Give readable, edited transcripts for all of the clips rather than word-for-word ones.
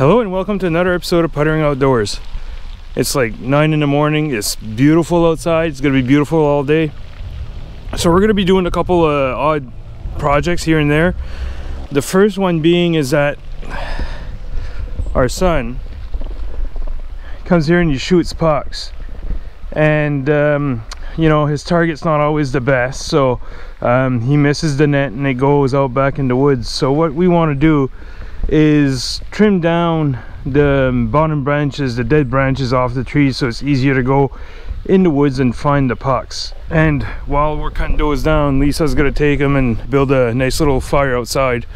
Hello and welcome to another episode of Puttering Outdoors. It's like 9 in the morning. It's beautiful outside. It's gonna be beautiful all day. So we're gonna be doing a couple of odd projects here and there. The first one being is that our son comes here and he shoots pucks, and you know, his target's not always the best, so he misses the net and it goes out back in the woods. So what we want to do is trim down the bottom branches, the dead branches off the trees, so it's easier to go in the woods and find the pucks. And while we're cutting those down, Lisa's gonna take them and build a nice little fire outside.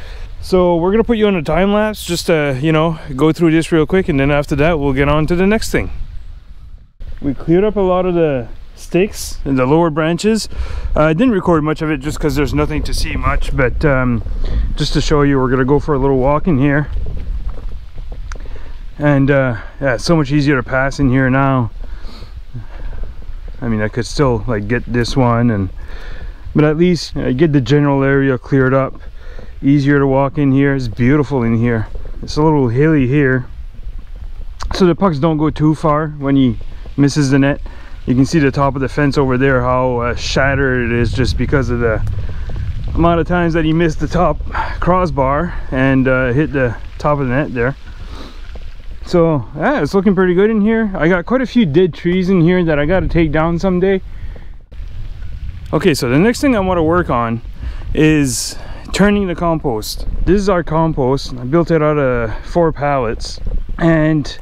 So we're gonna put you on a time lapse just to, you know, go through this real quick, and then after that we'll get on to the next thing. We cleared up a lot of the sticks and the lower branches. I didn't record much of it just because there's nothing to see much, but just to show you, we're gonna go for a little walk in here. And yeah, it's so much easier to pass in here now. I mean, I could still like get this one, but at least get the general area cleared up. Easier to walk in here. It's beautiful in here. It's a little hilly here, so the pucks don't go too far when he misses the net. You can see the top of the fence over there, how shattered it is just because of the amount of times that he missed the top crossbar and hit the top of the net there. So yeah, it's looking pretty good in here. I got quite a few dead trees in here that I got to take down someday. Okay, so the next thing I want to work on is turning the compost. This is our compost. I built it out of 4 pallets, and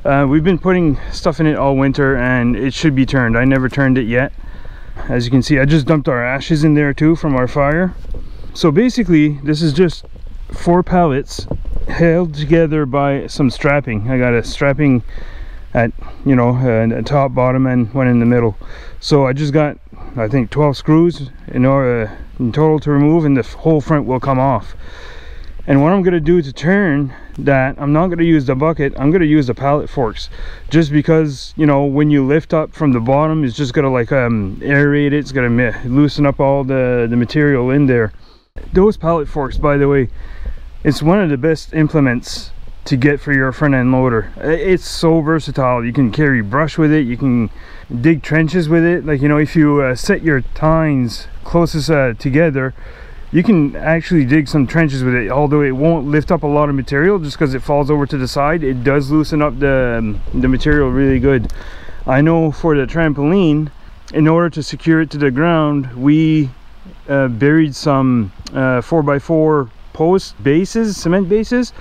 we've been putting stuff in it all winter, and it should be turned. I never turned it yet. As you can see, I just dumped our ashes in there too from our fire. So basically this is just 4 pallets held together by some strapping. I got a strapping at, you know, a top, bottom, and one in the middle. So I just got, I think, 12 screws in total to remove, and the whole front will come off. And what I'm going to do to turn that, I'm not going to use the bucket, I'm going to use the pallet forks, just because, you know, when you lift up from the bottom, it's just going to like aerate it. It's going to loosen up all the material in there. Those pallet forks, by the way, it's one of the best implements to get for your front end loader. It's so versatile. You can carry brush with it, you can dig trenches with it. Like, you know, if you set your tines closest together, you can actually dig some trenches with it. Although it won't lift up a lot of material just because it falls over to the side, it does loosen up the material really good. I know for the trampoline, in order to secure it to the ground, we buried some 4x4 post bases, cement bases,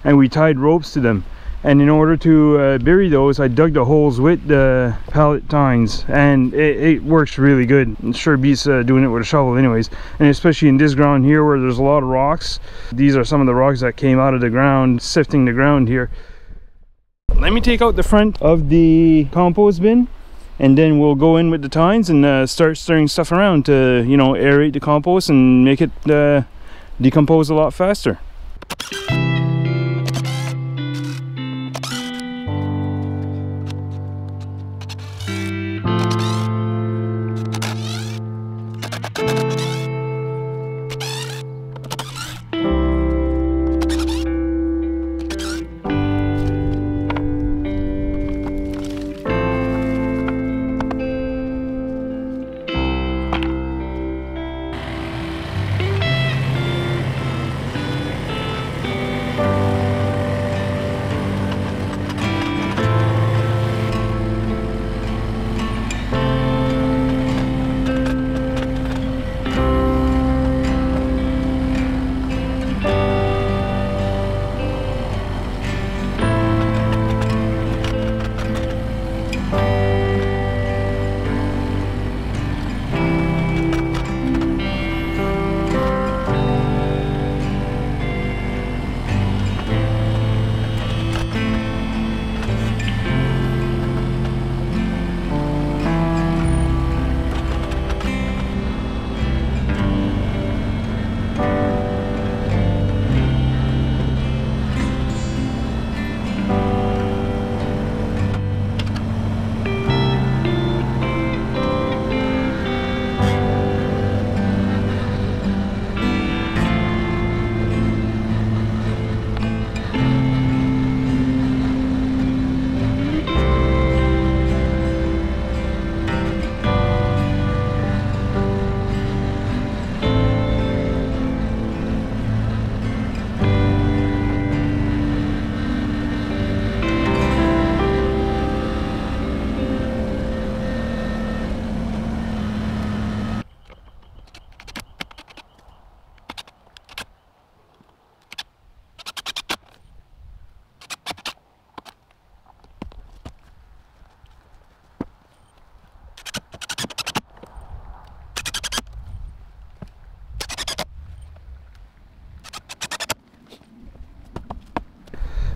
and we tied ropes to them. And in order to bury those, I dug the holes with the pallet tines, and it works really good. It sure beats doing it with a shovel anyways. And especially in this ground here where there's a lot of rocks. These are some of the rocks that came out of the ground, sifting the ground here. Let me take out the front of the compost bin, and then we'll go in with the tines and start stirring stuff around to, you know, aerate the compost and make it decompose a lot faster.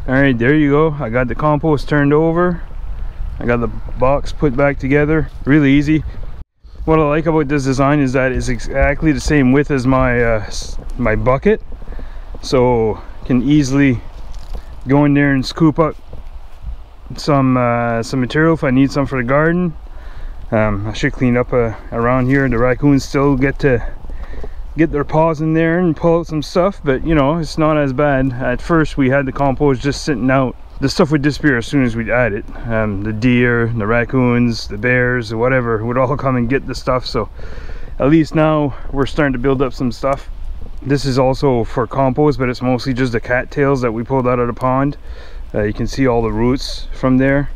All right, there you go. I got the compost turned over. I got the box put back together. Really easy. What I like about this design is that it's exactly the same width as my my bucket, so can easily go in there and scoop up some material if I need some for the garden. I should clean up around here. The raccoons still get their paws in there and pull out some stuff, but you know, it's not as bad. At first we had the compost just sitting out. The stuff would disappear as soon as we'd add it. The deer, the raccoons, the bears, or whatever would all come and get the stuff. So at least now we're starting to build up some stuff. This is also for compost, but it's mostly just the cattails that we pulled out of the pond. You can see all the roots from there.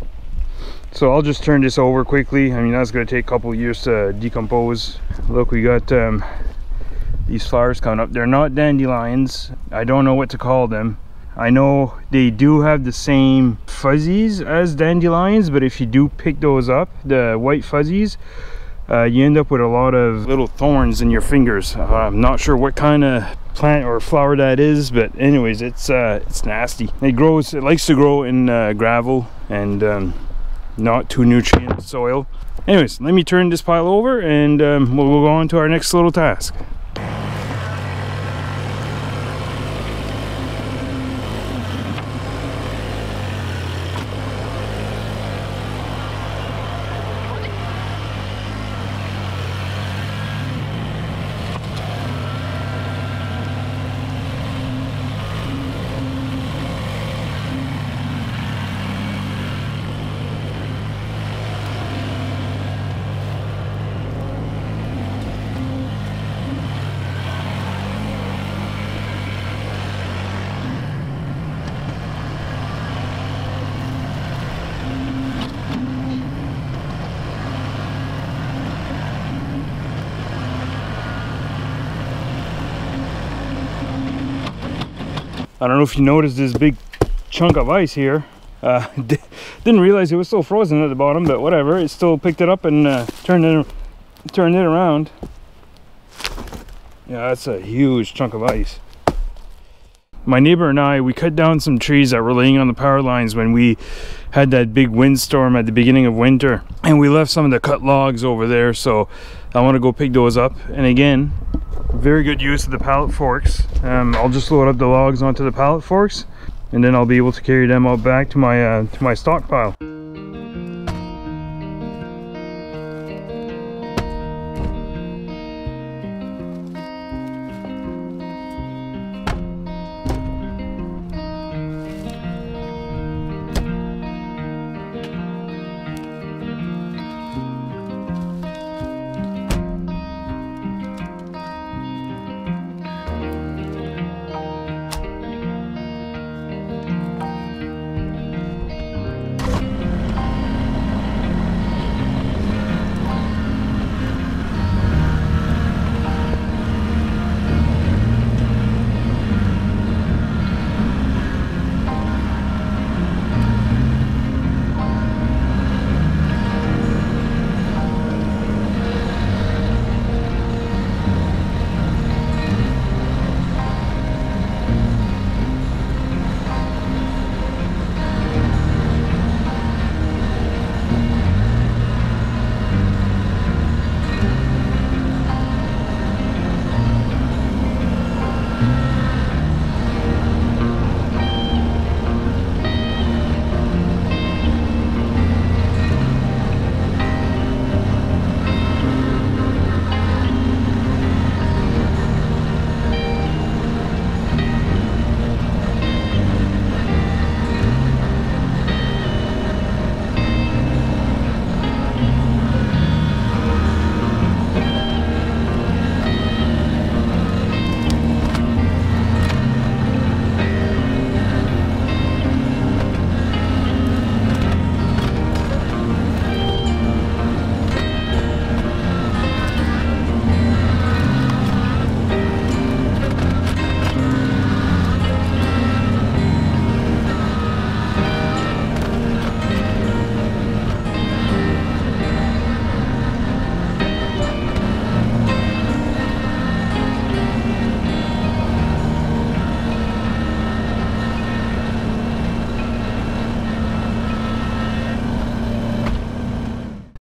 So I'll just turn this over quickly. I mean, that's going to take a couple of years to decompose. Look, we got these flowers coming up. They're not dandelions. I don't know what to call them. I know they do have the same fuzzies as dandelions, but if you do pick those up, the white fuzzies, you end up with a lot of little thorns in your fingers. I'm not sure what kind of plant or flower that is, but anyways, it's nasty. It likes to grow in gravel and not too nutrient soil. Anyways, let me turn this pile over and we'll go on to our next little task. I don't know if you noticed this big chunk of ice here. Didn't realize it was still frozen at the bottom, but whatever. It still picked it up and turned it around. Yeah, that's a huge chunk of ice. My neighbor and I, we cut down some trees that were laying on the power lines when we had that big windstorm at the beginning of winter, and we left some of the cut logs over there, so I want to go pick those up. And again, very good use of the pallet forks. I'll just load up the logs onto the pallet forks, and then I'll be able to carry them out back to my stockpile.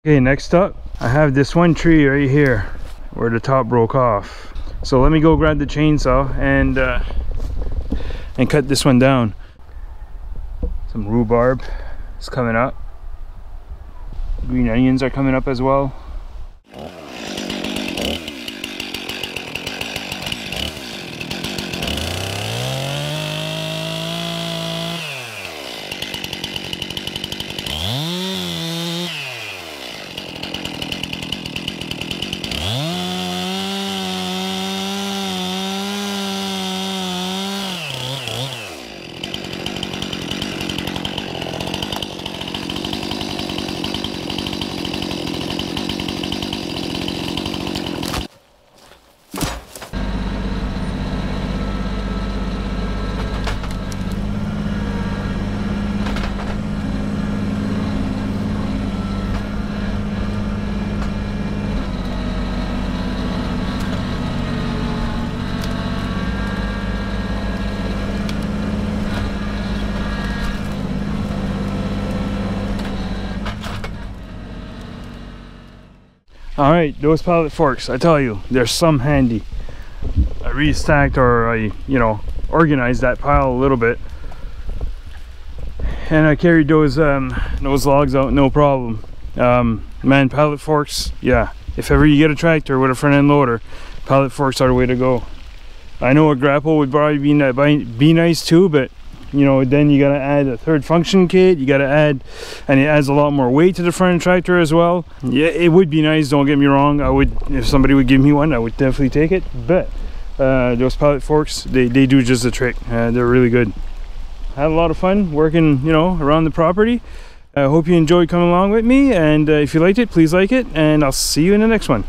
Okay, next up I have this one tree right here where the top broke off. So let me go grab the chainsaw and cut this one down. Some rhubarb is coming up. Green onions are coming up as well. All right, those pallet forks, I tell you, there's some handy. I restacked, or I, you know, organized that pile a little bit, and I carried those logs out, no problem. Man, pallet forks, yeah. If ever you get a tractor with a front end loader, pallet forks are the way to go. I know a grapple would probably be nice too, but you know, then you gotta add a third function kit, you gotta add, and it adds a lot more weight to the front tractor as well. Yeah, it would be nice, don't get me wrong. I would, if somebody would give me one, I would definitely take it. But those pallet forks, they do just the trick. They're really good. Had a lot of fun working, you know, around the property. I hope you enjoyed coming along with me, and if you liked it, please like it, and I'll see you in the next one.